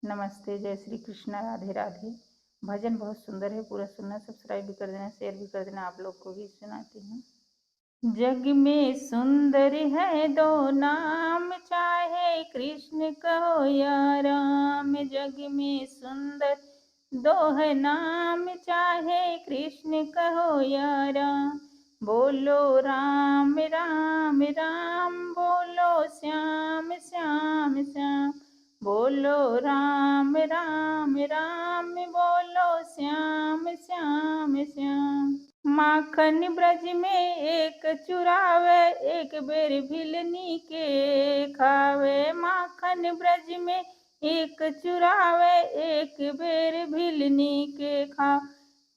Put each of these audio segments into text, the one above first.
नमस्ते, जय श्री कृष्ण, राधे राधे। भजन बहुत सुंदर है, पूरा सुनना, सब्सक्राइब भी कर देना, शेयर भी कर देना। आप लोग को भी सुनाती हूँ। जग में सुंदर है दो नाम, चाहे कृष्ण कहो या राम। जग में सुंदर दो है नाम, चाहे कृष्ण कहो या राम। बोलो राम राम राम, बोलो श्याम श्याम श्याम। बोलो राम राम राम, बोलो श्याम श्याम श्याम। माखन ब्रज में एक चुरावे, एक बेर भिलनी के खावे। माखन ब्रज में एक चुरावे, एक बेर भिलनी के खा।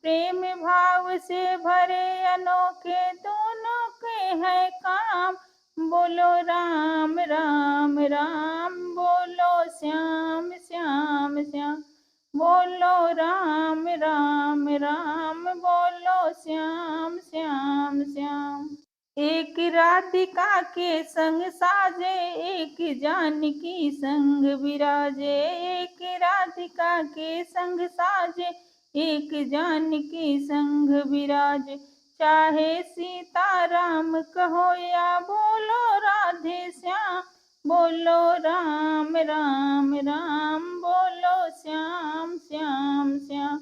प्रेम भाव से भरे अनोखे दोनों के है काम। बोलो राम राम राम, बोलो श्याम श्याम श्याम। बोलो राम राम राम, बोलो श्याम श्याम श्याम। एक राधिका के संग साजे, एक जानकी संग विराजे। एक राधिका के संग साजे, एक जानकी संग विराजे। चाहे सीता राम कहो या बोलो राधे श्याम। बोलो राम राम राम, बोलो श्याम श्याम श्याम।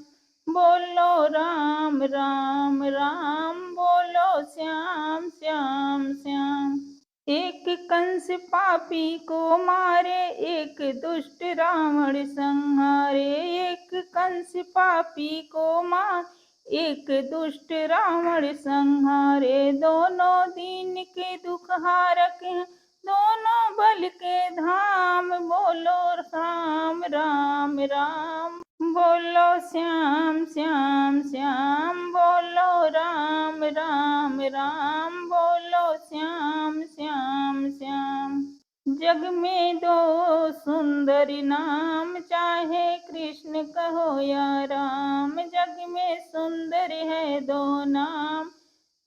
बोलो राम राम राम, बोलो श्याम श्याम श्याम। एक कंस पापी को मारे, एक दुष्ट रावण संहारे। एक कंस पापी को मार, एक दुष्ट रावण संहारे। दोनों दीन के दुख हारक हैं, दोनों बल के धाम। बोलो राम राम राम, बोलो श्याम श्याम श्याम। बोलो राम राम राम, बोलो श्याम श्याम श्याम। जग में दो सुंदर नाम, चाहे कृष्ण कहो या राम। जग में सुंदर है दो नाम,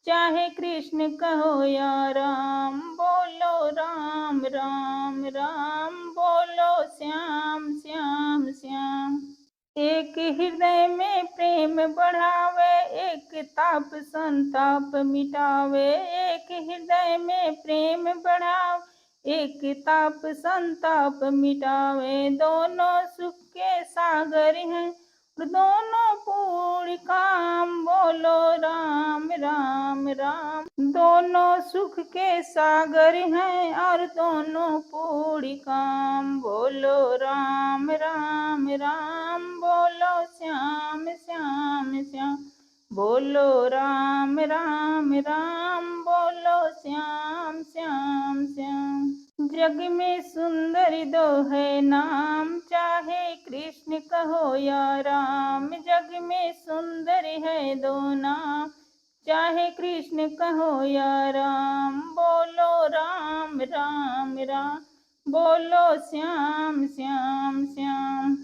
चाहे कृष्ण कहो या राम। बोलो राम राम राम, बोलो श्याम श्याम श्याम। एक हृदय में प्रेम बढ़ावे, एक ताप संताप मिटावे। एक हृदय में प्रेम बढ़ावे, एक ताप संताप मिटावे। दोनों सुख के सागर हैं, दोनों पूर्ण काम। बोलो राम राम राम, दोनों सुख के सागर हैं और दोनों पूर्ण काम। बोलो राम राम राम, बोलो श्याम श्याम श्याम। बोलो राम राम राम, बोलो श्याम श्याम श्याम। जग में सुंदर दो है नाम, चाहे कृष्ण कहो या राम। जग में सुंदर है दो नाम, चाहे कृष्ण कहो या राम। बोलो राम राम राम, बोलो श्याम श्याम श्याम।